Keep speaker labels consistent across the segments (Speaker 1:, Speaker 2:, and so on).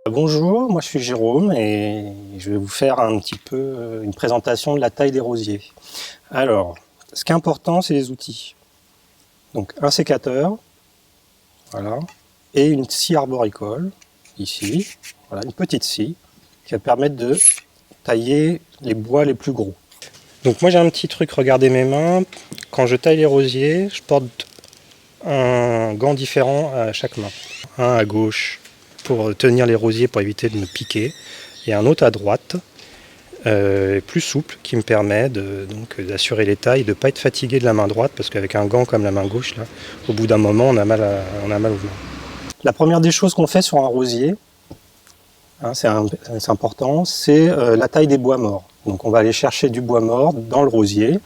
Speaker 1: Bonjour, moi je suis Jérôme et je vais vous faire un petit peu une présentation de la taille des rosiers. Alors, ce qui est important, c'est les outils. Donc un sécateur, voilà, et une scie arboricole, ici, voilà, une petite scie, qui va permettre de tailler les bois les plus gros. Donc moi j'ai un petit truc, regardez mes mains, quand je taille les rosiers, je porte un gant différent à chaque main. Un à gauche pour tenir les rosiers pour éviter de me piquer, et un autre à droite, plus souple, qui me permet d'assurer les tailles, de ne pas être fatigué de la main droite, parce qu'avec un gant comme la main gauche, là, au bout d'un moment, on a mal aux mains. La première des choses qu'on fait sur un rosier, hein, c'est important, c'est la taille des bois morts. Donc on va aller chercher du bois mort dans le rosier.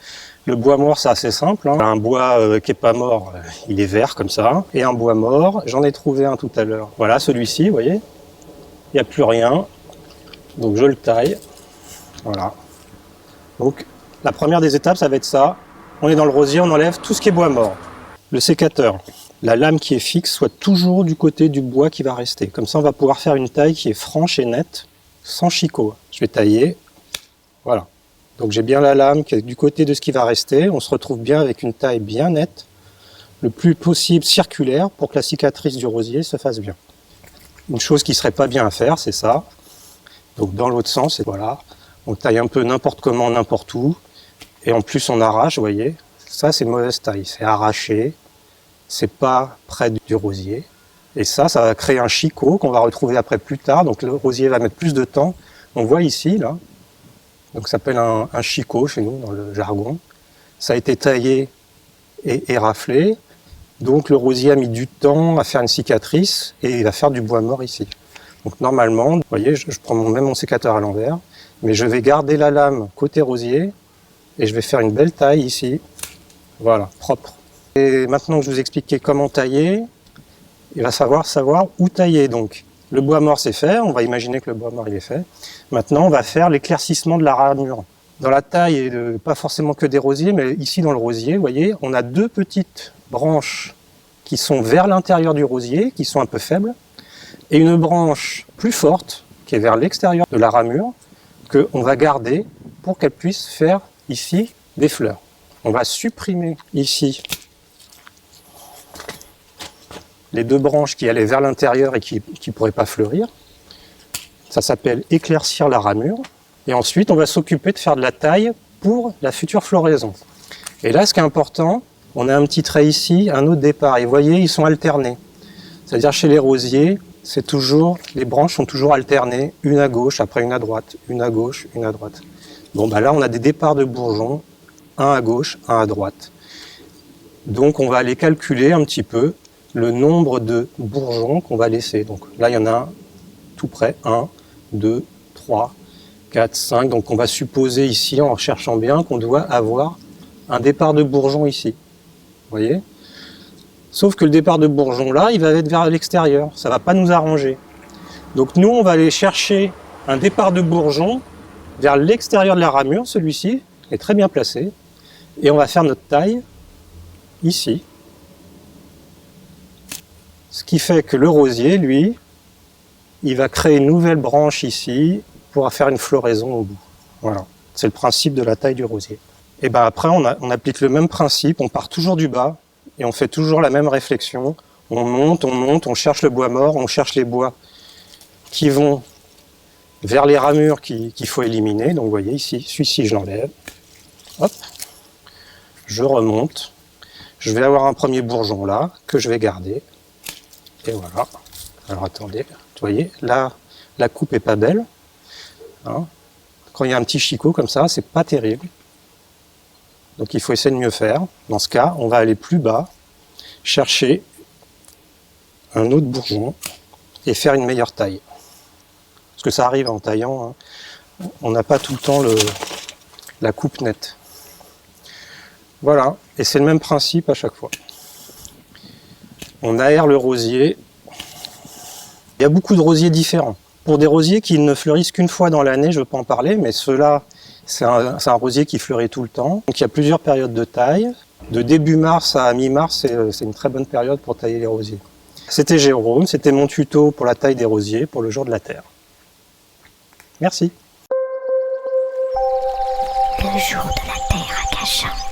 Speaker 1: Le bois mort, c'est assez simple, hein. Un bois qui n'est pas mort, il est vert comme ça. Et un bois mort, j'en ai trouvé un tout à l'heure. Voilà, celui-ci, vous voyez, il n'y a plus rien. Donc je le taille. Voilà. Donc la première des étapes, ça va être ça. On est dans le rosier, on enlève tout ce qui est bois mort. Le sécateur, la lame qui est fixe soit toujours du côté du bois qui va rester. Comme ça, on va pouvoir faire une taille qui est franche et nette, sans chicot. Je vais tailler. Voilà. Donc j'ai bien la lame qui est du côté de ce qui va rester. On se retrouve bien avec une taille bien nette, le plus possible circulaire pour que la cicatrice du rosier se fasse bien. Une chose qui ne serait pas bien à faire, c'est ça. Donc dans l'autre sens, et voilà. On taille un peu n'importe comment, n'importe où. Et en plus on arrache, vous voyez. Ça c'est mauvaise taille, c'est arraché. C'est pas près du rosier. Et ça va créer un chicot qu'on va retrouver après plus tard. Donc le rosier va mettre plus de temps. On voit ici, là. Donc ça s'appelle un chicot chez nous dans le jargon. Ça a été taillé et raflé. Donc le rosier a mis du temps à faire une cicatrice et il va faire du bois mort ici. Donc normalement, vous voyez, je prends même mon sécateur à l'envers, mais je vais garder la lame côté rosier et je vais faire une belle taille ici. Voilà, propre. Et maintenant que je vous ai expliqué comment tailler, il va savoir où tailler. Donc le bois mort c'est fait, on va imaginer que le bois mort il est fait. Maintenant on va faire l'éclaircissement de la ramure. Dans la taille, et pas forcément que des rosiers, mais ici dans le rosier, vous voyez, on a deux petites branches qui sont vers l'intérieur du rosier, qui sont un peu faibles, et une branche plus forte qui est vers l'extérieur de la ramure, qu'on va garder pour qu'elle puisse faire ici des fleurs. On va supprimer ici les deux branches qui allaient vers l'intérieur et qui ne pourraient pas fleurir. Ça s'appelle éclaircir la ramure. Et ensuite, on va s'occuper de faire de la taille pour la future floraison. Et là, ce qui est important, on a un petit trait ici, un autre départ. Et vous voyez, ils sont alternés. C'est-à-dire chez les rosiers, les branches sont toujours alternées, une à gauche, après une à droite, une à gauche, une à droite. Bon, bah là, on a des départs de bourgeons, un à gauche, un à droite. Donc, on va aller calculer un petit peu le nombre de bourgeons qu'on va laisser. Donc là, il y en a tout près, 1, 2, 3, 4, 5. Donc on va supposer ici, en cherchant bien, qu'on doit avoir un départ de bourgeons ici. Vous voyez ? Sauf que le départ de bourgeons là, il va être vers l'extérieur. Ça ne va pas nous arranger. Donc nous, on va aller chercher un départ de bourgeons vers l'extérieur de la ramure. Celui-ci est très bien placé. Et on va faire notre taille ici. Ce qui fait que le rosier, lui, il va créer une nouvelle branche ici pour faire une floraison au bout. Voilà, c'est le principe de la taille du rosier. Et ben après, on applique le même principe, on part toujours du bas et on fait toujours la même réflexion. On monte, on cherche le bois mort, on cherche les bois qui vont vers les ramures qu'il faut éliminer. Donc vous voyez ici, celui-ci je l'enlève. Hop, je remonte. Je vais avoir un premier bourgeon là que je vais garder. Et voilà. Alors attendez, vous voyez, là, la coupe est pas belle. Hein. Quand il y a un petit chicot comme ça, c'est pas terrible. Donc il faut essayer de mieux faire. Dans ce cas, on va aller plus bas, chercher un autre bourgeon et faire une meilleure taille. Parce que ça arrive en taillant, hein. On n'a pas tout le temps la coupe nette. Voilà, et c'est le même principe à chaque fois. On aère le rosier. Il y a beaucoup de rosiers différents. Pour des rosiers qui ne fleurissent qu'une fois dans l'année, je ne peux pas en parler, mais ceux-là, c'est un rosier qui fleurit tout le temps. Donc il y a plusieurs périodes de taille. De début mars à mi-mars, c'est une très bonne période pour tailler les rosiers. C'était Jérôme, c'était mon tuto pour la taille des rosiers pour le jour de la Terre. Merci.
Speaker 2: Le jour de la Terre à Cachan.